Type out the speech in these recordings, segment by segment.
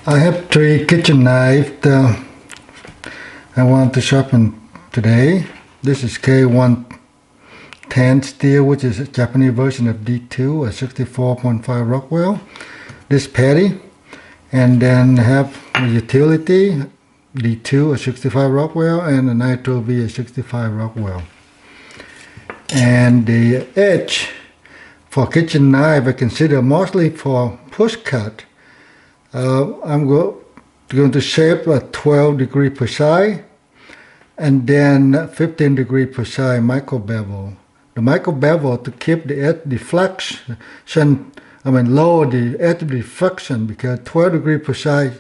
I have 3 kitchen knives I want to sharpen today. This is K110 steel, which is a Japanese version of D2, a 64.5 Rockwell. This patty, and then have a utility D2, a 65 Rockwell, and a Nitro V, a 65 Rockwell. And the edge for kitchen knife I consider mostly for push cut. I'm going to shape a 12-degree precise and then 15-degree precise micro bevel. The micro bevel to keep the edge deflection, lower the edge deflection, because 12-degree precise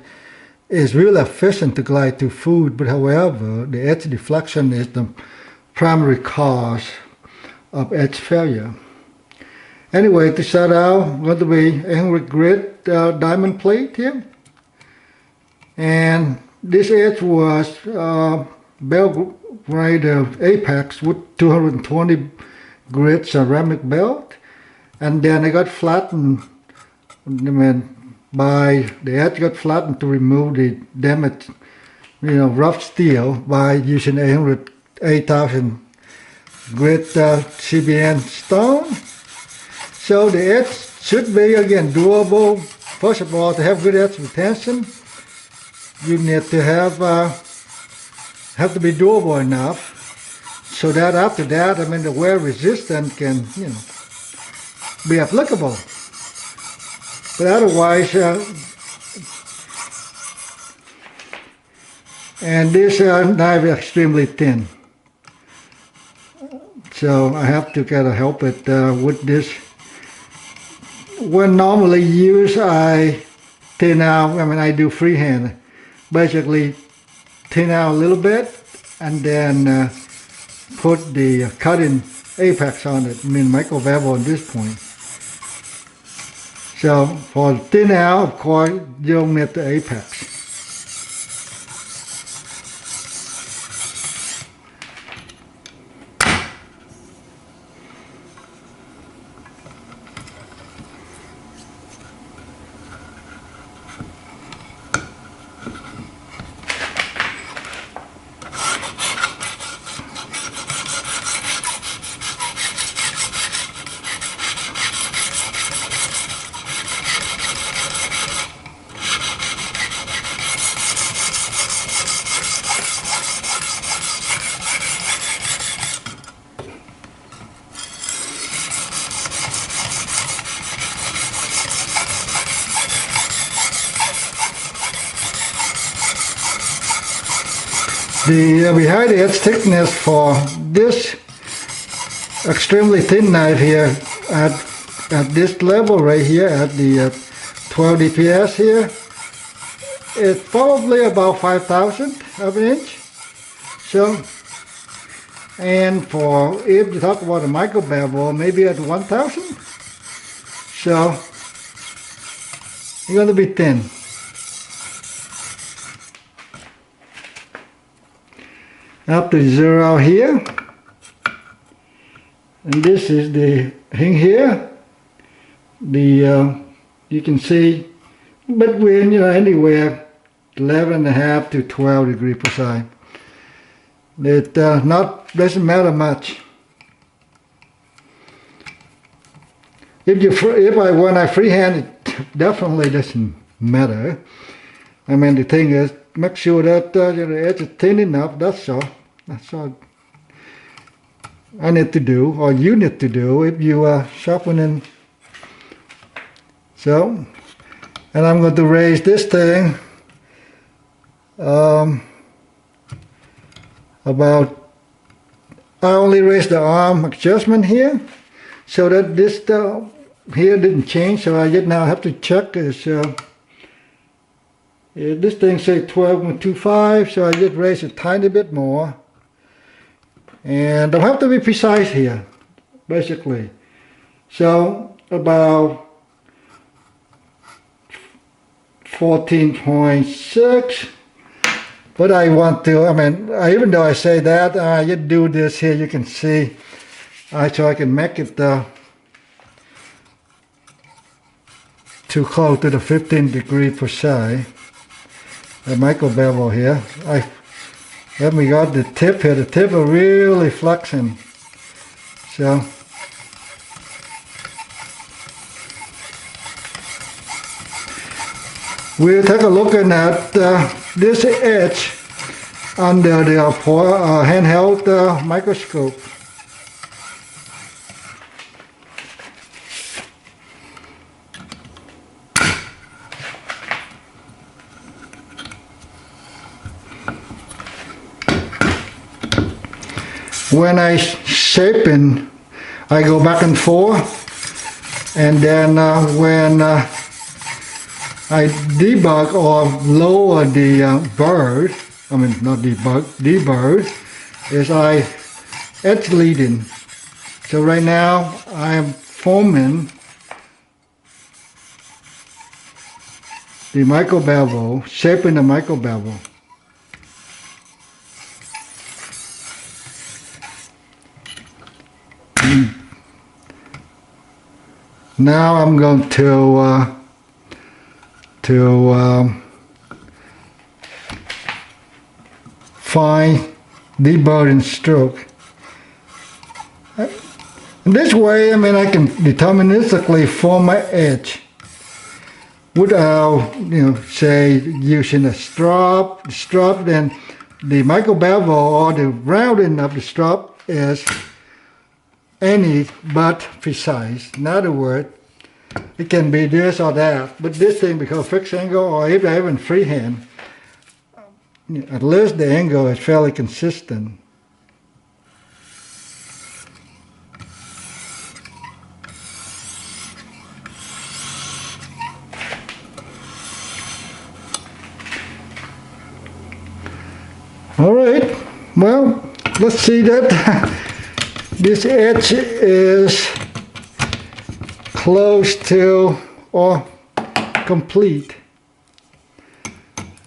is really efficient to glide through food, but however, the edge deflection is the primary cause of edge failure. Anyway, to start out, I'm going to be 800 grit diamond plate here. And this edge was belt grade of Apex with 220 grit ceramic belt. And then I got flattened, by the edge got flattened to remove the damaged, rough steel by using 8,000 grit CBN stone. So the edge should be, again, doable. First of all, to have good edge retention, you need to have to be doable enough so that after that, the wear resistance can, be applicable. But otherwise, and this knife is extremely thin, so I have to kind of help it with this. When normally used, I thin out, I do freehand. Basically thin out a little bit and then put the cutting apex on it, micro bevel at this point. So for thin out, of course, you don't need the apex. The behind the edge thickness for this extremely thin knife here at this level right here at the 12 DPS here, it's probably about 5,000 of an inch. So, and for if you talk about a micro bevel, maybe at 1,000. So you're going to be thin. Up to zero here, and this is the thing here. The you can see between anywhere 11.5 to 12 degree precise. It doesn't matter much. When I freehand, it definitely doesn't matter. The thing is, make sure that the edge is thin enough. That's all. That's all I need to do, or you need to do, if you are sharpening. So, and I'm going to raise this thing about. I only raised the arm adjustment here, so that this here didn't change. So I now have to check is. This thing says 12.25, so I just raise it a tiny bit more. And don't have to be precise here, basically. So about 14.6. But I want to, even though I say that, I just do this here, you can see, so I can make it too close to the 15 degree precise. the micro bevel here. Let me got the tip here. The tip are really flexing. So we'll take a look at this edge under the handheld microscope. When I shaping, I go back and forth, and then when I debug or lower the bird, I mean not debug, debird, is I edge leading. So right now I am forming the micro bevel, shaping the micro bevel. Now I'm going to find deburring stroke. In this way, I mean, I can deterministically form my edge without, say using a strop. The strop, then the micro bevel or the rounding of the strop is any but precise. In other words, it can be this or that, but this thing, because fixed angle or even freehand, at least the angle is fairly consistent. All right, well, let's see that this edge is close to or complete.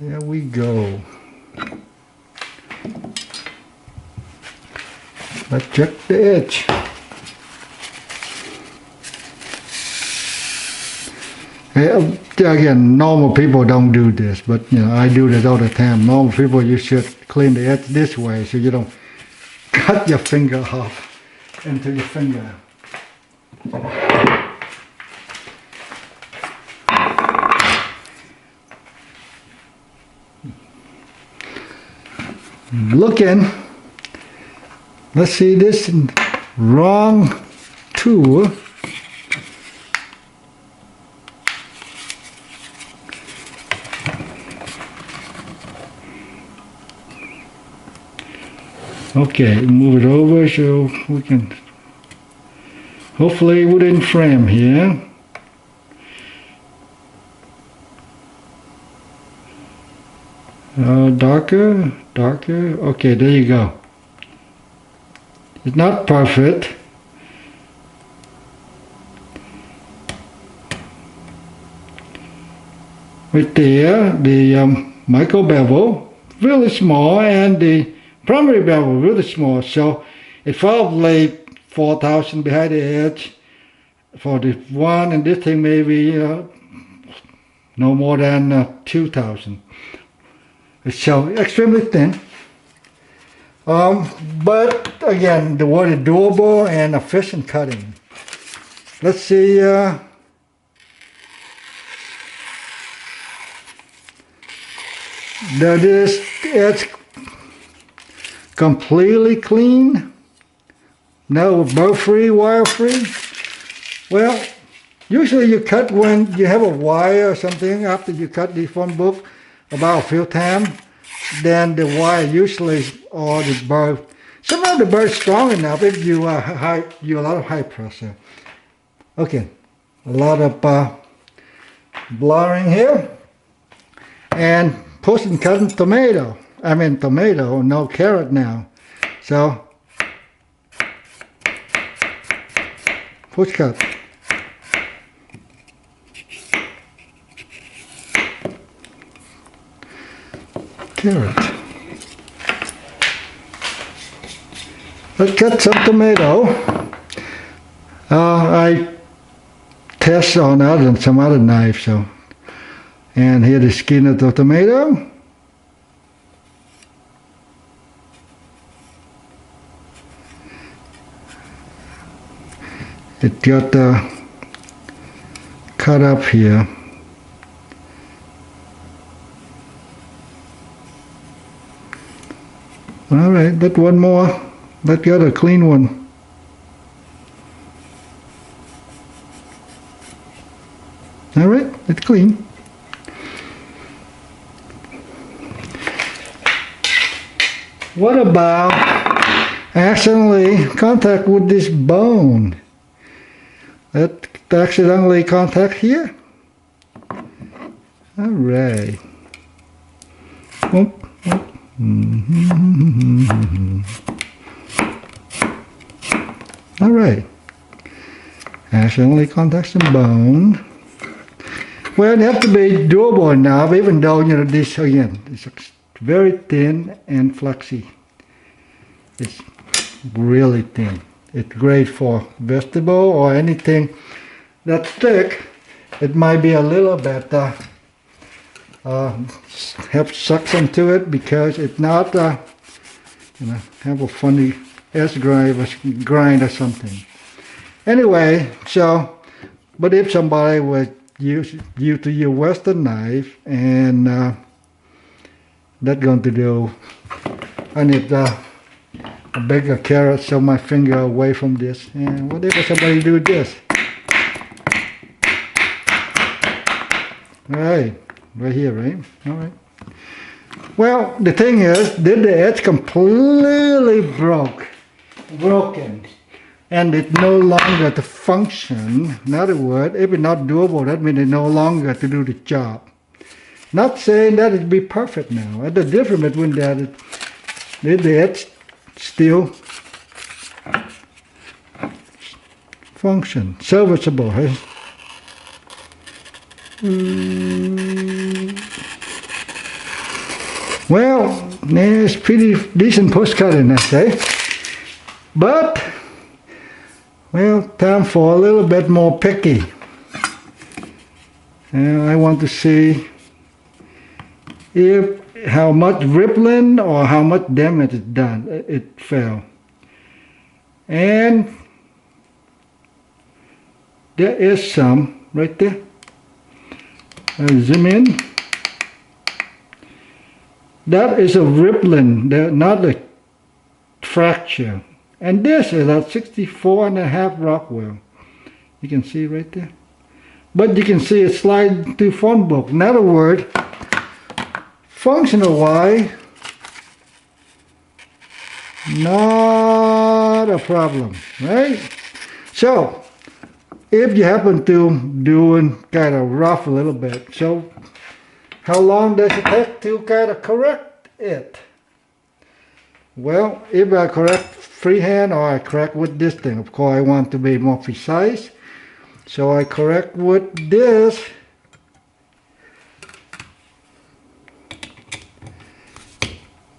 There we go. Let's check the edge. Again, normal people don't do this, but I do this all the time. Normal people, you should clean the edge this way so you don't cut your finger off into your finger. Looking, let's see this wrong tool. Okay, move it over so we can hopefully within frame here. Darker. Okay, there you go. It's not perfect. Right there, the micro bevel, really small, and the primary bevel, really small. So it's probably 4,000 behind the edge for the one, and this thing maybe no more than 2,000. It's so extremely thin. But again, the word is doable and efficient cutting. Let's see. That is, it's completely clean. No burr free, wire free. Well, usually you cut when you have a wire or something after you cut the phone book about a few times. Then the wire usually, or the burr, sometimes the burr is strong enough if you a lot of high pressure. Okay, a lot of blurring here, and pushing cutting tomato. I mean tomato, no carrot now. So push cut. Carrot. Let's cut some tomato. I test on some other knife, so. And here the skin of the tomato. got cut up here. All right, let one more. Let the other clean one. All right, it's clean. What about accidentally contact with this bone? Let accidentally contact here. All right. Oop, oop. All right. Accidentally contacts the bone. Well, it has to be doable enough, even though, you know, this, again, it's very thin and flexy. It's really thin. It's great for vegetable or anything that's thick. It might be a little bit have suction to it because it's not, you know, have a funny S grind or something. Anyway, so, but if somebody would use your Western knife, and that's going to do, I need a bigger carrot, so my finger away from this. And what if somebody do this? Right here, right? All right. Well, the thing is, did the edge completely broken, and it no longer to function. In other words, if it's not doable, that means it's no longer to do the job. Not saying that it'd be perfect now. The difference between that is, did the edge still function, serviceable, right? Well, it's pretty decent postcard, I say. But, well, time for a little bit more picky. And I want to see if how much rippling or how much damage it done. It fell. And there is some right there. I'll zoom in. That is a rippling, not a fracture. And this is a 64.5 Rockwell. You can see right there. But you can see it slide to phone book. In other words, functional wise, not a problem, right? So, if you happen to doing kind of rough a little bit, so how long does it take to kind of correct it? Well, if I correct freehand or I correct with this thing, of course I want to be more precise. So I correct with this.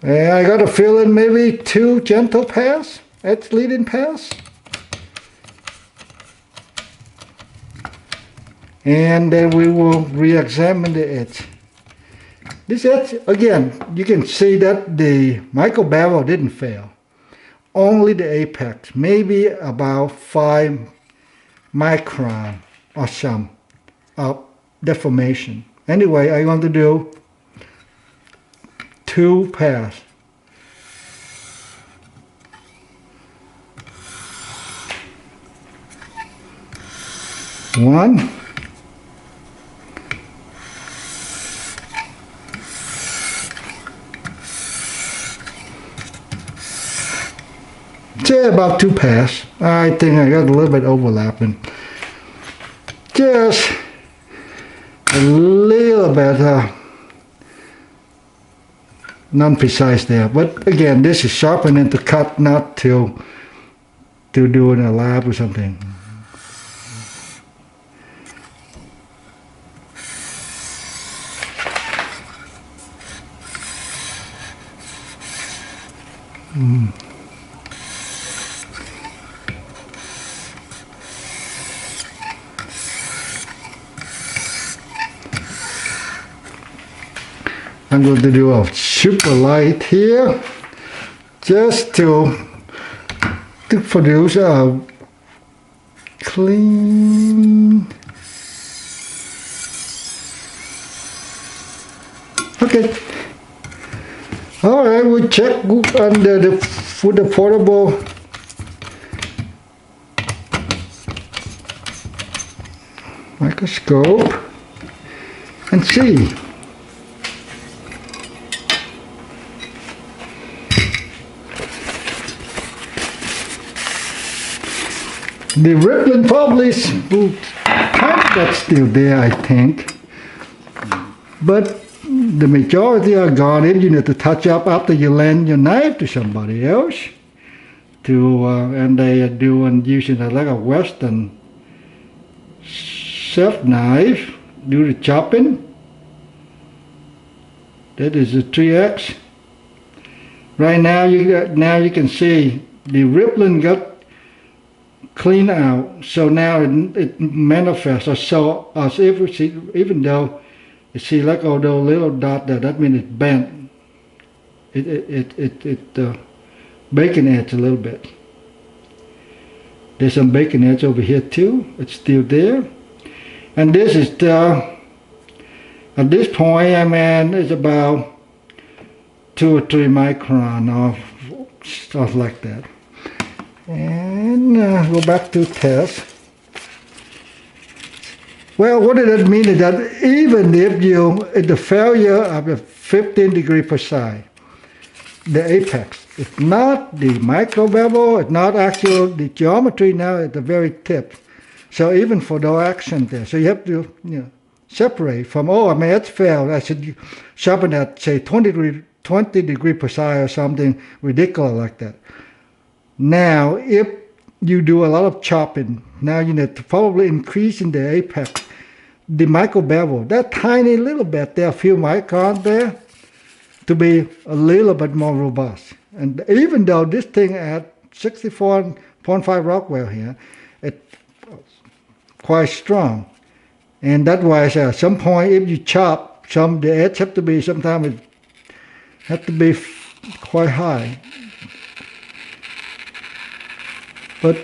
And I got to fill in maybe 2 gentle pass, edge leading pass. And then we will re-examine the edge. This edge, again, you can see that the micro bevel didn't fail. Only the apex, maybe about 5 micron or some of deformation. Anyway, I'm going to do 2 pass. One. Say about 2 pass. I think I got a little bit overlapping. Just a little bit non-precise there. But again, this is sharpening to cut, not to do in a lab or something. I'm going to do a super light here, just to produce a clean. Okay. All right, we check under with the portable microscope and see. The rippling probably is kind of that's still there, I think, but the majority are gone. If you need to touch up after you lend your knife to somebody else, and they are doing using like a Western chef knife, do the chopping. That is a 3X. Right now you can see the rippling got clean out, so now it manifests so as if even though you see like all those little dot there, that means it's bent. It bacon edge a little bit. There's some bacon edge over here too. It's still there, and this is at this point, I mean, it's about 2 or 3 micron or stuff like that. And go back to test. Well, what did that mean is that even if the failure of a 15 degree psi, the apex, it's not the micro bevel, it's not actual the geometry now at the very tip. So even for no action there, so you have to separate from, oh, I mean, it's failed. I should sharpen at say 20 degree psi or something ridiculous like that. Now, if you do a lot of chopping, now you need to probably increase in the apex, the micro bevel, that tiny little bit, there are a few microns there, to be a little bit more robust. And even though this thing at 64.5 Rockwell here, it's quite strong. And that's why I say at some point, if you chop, the edge have to be, sometimes it have to be quite high. But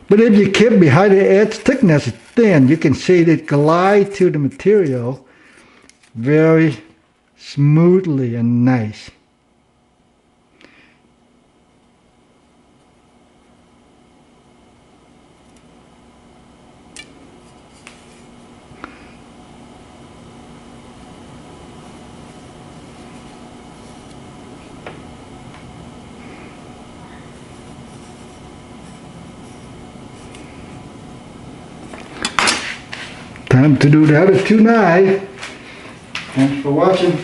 if you keep behind the edge, thickness is thin, you can see it glide to the material very smoothly and nice. Time to do the other 2 knives. Thanks for watching.